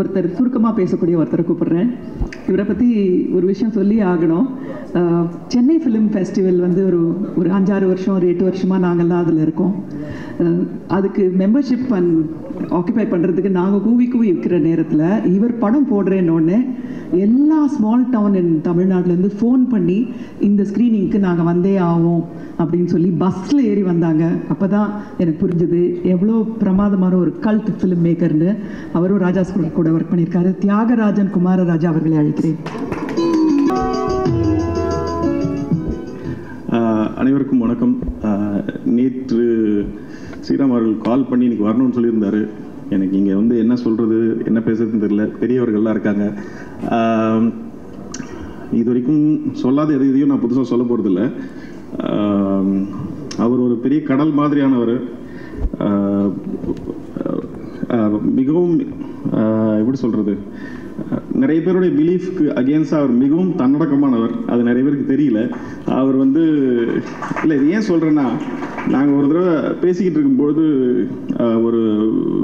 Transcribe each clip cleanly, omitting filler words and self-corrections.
ஒருத்தர் சுருக்கமாக பேசக்கூடிய ஒருத்தரை கூப்பிடுறேன். இவரை பற்றி ஒரு விஷயம் சொல்லி ஆகணும். சென்னை ஃபிலிம் ஃபெஸ்டிவல் வந்து ஒரு 5-6 வருஷம், ஒரு 8 வருஷமாக நாங்கள்லாம் அதில் இருக்கோம். அதுக்கு மெம்பர்ஷிப் ஆக்குபை பண்ணுறதுக்கு நாங்கள் கூவி இருக்கிற நேரத்தில் இவர் படம் போடுறேன்னொன்னே எல்லா ஸ்மால் டவுன் இன் தமிழ்நாட்டிலேருந்து ஃபோன் பண்ணி இந்த ஸ்க்ரீனிங்க்கு நாங்கள் வந்தே ஆவோம் அப்படின்னு சொல்லி பஸ்ஸில் ஏறி வந்தாங்க. அப்போ தான் எனக்கு புரிஞ்சது எவ்வளோ பிரமாதமான ஒரு கல்ட் ஃபிலிம் மேக்கர்னு. அவரும் ராஜா கூட ஒர்க் பண்ணியிருக்காரு. தியாகராஜன் குமாரராஜா அவர்களை அழைக்கிறேன். அனைவருக்கும் வணக்கம். நேற்று ஸ்ரீராம் அவர்கள் கால் பண்ணி எனக்கு வரணும்னு சொல்லியிருந்தார். எனக்கு இங்கே வந்து என்ன சொல்கிறது, என்ன பேசுறதுன்னு தெரியல. பெரியவர்கள்லாம் இருக்காங்க. இது வரைக்கும் சொல்லாத எதையும் நான் புதுசாக சொல்ல போகிறதில்ல. அவர் ஒரு பெரிய கடல் மாதிரியானவர். மிகவும் எப்படி சொல்கிறது, நிறைய பேருடைய பிலீஃப்க்கு அகேன்ஸ்டாக அவர் மிகவும் தன்னடக்கமானவர். அது நிறைய பேருக்கு தெரியல. அவர் வந்து இல்லை, இது ஏன் சொல்கிறேன்னா, நாங்கள் ஒரு தடவை பேசிக்கிட்டு இருக்கும்பொழுது ஒரு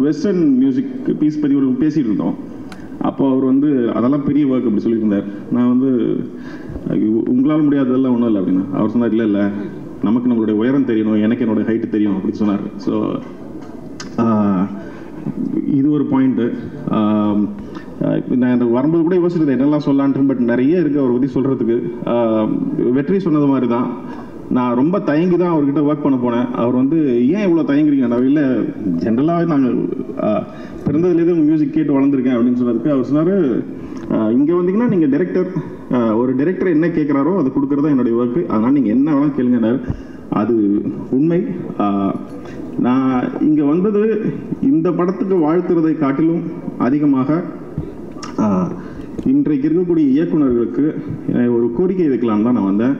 வெஸ்டர்ன் மியூசிக் பீஸ் பற்றி ஒரு பேசிகிட்டு இருந்தோம். அப்போ அவர் வந்து அதெல்லாம் பெரிய ஒர்க் அப்படி சொல்லியிருந்தார். நான் வந்து உங்களால் முடியாததெல்லாம் ஒன்றும் இல்லை அப்படின்னா, அவர் சொன்னார், இல்லை இல்லை, நமக்கு நம்மளுடைய உயரம் தெரியணும், எனக்கு என்னோடய ஹைட்டு தெரியும் அப்படின்னு சொன்னார். ஸோ இது ஒரு பாயிண்ட்டு. நான் வரும்போது கூட யோசிச்சது என்னெல்லாம் சொல்லலான்ட்டு, பட் நிறைய இருக்குது அவரை பற்றி சொல்கிறதுக்கு. வெற்றி சொன்னது மாதிரி தான், நான் ரொம்ப தயங்கி தான் அவர்கிட்ட ஒர்க் பண்ண போனேன். அவர் வந்து ஏன் இவ்வளோ தயங்குறீங்க, நான் இல்லை ஜென்ரலாகவே நாங்கள் பிறந்ததுலேருந்து உங்கள் மியூசிக் கேட்டு வளர்ந்துருக்கேன் அப்படின்னு சொன்னதுக்கு அவர் சொன்னார், இங்கே வந்தீங்கன்னா நீங்கள் டைரக்டர், ஒரு டைரக்டர் என்ன கேட்குறாரோ அது கொடுக்குறதா என்னுடைய ஒர்க்கு, அதனால் நீங்கள் என்ன வேணாலும் கேளுங்கன்னாரு. அது உண்மை. நான் இங்கே வந்தது இந்த படத்துக்கு வாழ்த்துறதை காட்டிலும் அதிகமாக இன்றைக்கு இருக்கக்கூடிய இயக்குநர்களுக்கு ஒரு கோரிக்கை வைக்கலாம் தான் நான் வந்தேன்.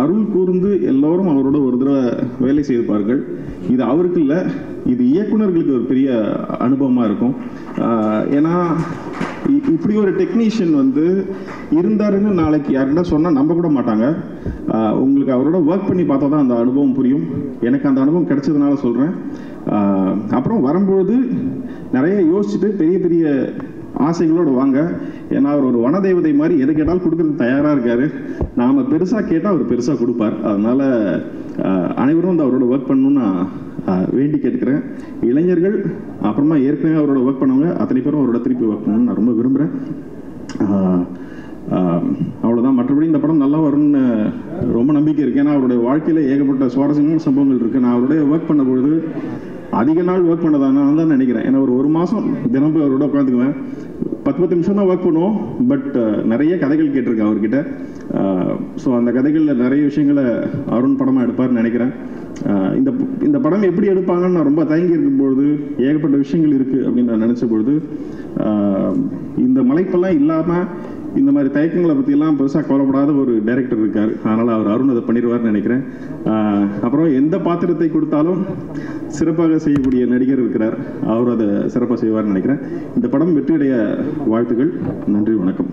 அருள் கூர்ந்து எல்லோரும் அவரோட ஒரு தடவை வேலை செய்திருப்பார்கள். இது அவருக்கு இல்லை, இது இயக்குநர்களுக்கு ஒரு பெரிய அனுபவமாக இருக்கும். ஏன்னா இப்படி ஒரு டெக்னீஷியன் வந்து இருந்தாருன்னு நாளைக்கு யாருக்கிட்ட சொன்னால் நம்ப கூட மாட்டாங்க. உங்களுக்கு அவரோட ஒர்க் பண்ணி பார்த்தா தான் அந்த அனுபவம் புரியும். எனக்கு அந்த அனுபவம் கிடைச்சதுனால சொல்கிறேன். அப்புறம் வரும்பொழுது நிறைய யோசிச்சுட்டு பெரிய பெரிய ஆசைகளோடு வாங்க. ஏன்னா அவர் ஒரு வனதேவதை மாதிரி எது கேட்டாலும் கொடுக்கறதுக்கு தயாராக இருக்கார். நாம் பெருசாக கேட்டால் அவர் பெருசாக கொடுப்பார். அதனால் அனைவரும் வந்து அவரோட ஒர்க் பண்ணணும்னு நான் வேண்டி கேட்டுக்கிறேன். இளைஞர்கள் அப்புறமா ஏற்கனவே அவரோட ஒர்க் பண்ணவங்க அத்தனை பேரும் அவரோட திருப்பி ஒர்க் பண்ணணும்னு நான் ரொம்ப விரும்புகிறேன். அவ்வளோதான். மற்றபடி இந்த படம் நல்லா வரும்னு ரொம்ப நம்பிக்கை இருக்குது. ஏன்னா அவருடைய வாழ்க்கையில் ஏகப்பட்ட சுவாரஸ்யமான சம்பவங்கள் இருக்குது. நான் அவருடைய ஒர்க் பண்ணும்பொழுது அதிக நாள் ஒர்க் பண்ணதான் தான் நினைக்கிறேன். ஏன்னா ஒரு மாதம் தினம் போய் அவரோட உட்காந்துக்குவேன். 10 நிமிஷம் தான் ஒர்க் பண்ணுவோம். பட் நிறைய கதைகள் கேட்டிருக்கேன் அவர்கிட்ட. ஸோ அந்த கதைகளில் நிறைய விஷயங்களை அருண் படமாக எடுப்பார்னு நினைக்கிறேன். இந்த படம் எப்படி எடுப்பாங்கன்னு நான் ரொம்ப தயங்கி இருக்கும்பொழுது ஏகப்பட்ட விஷயங்கள் இருக்குது அப்படின்னு நான் நினச்ச பொழுது, இந்த மலைப்பெல்லாம் இல்லாமல் இந்த மாதிரி தயக்கங்களை பற்றியெல்லாம் பெருசாக கவலைப்படாத ஒரு டைரக்டர் இருக்கார். அதனால் அவர் அருண் அதை பண்ணிடுவார்னு நினைக்கிறேன். அப்புறம் எந்த பாத்திரத்தை கொடுத்தாலும் சிறப்பாக செய்யக்கூடிய நடிகர் இருக்கிறார். அவர் அதை சிறப்பாக செய்வார்னு நினைக்கிறேன். இந்த படம் வெற்றியடைய வாழ்த்துக்கள். நன்றி, வணக்கம்.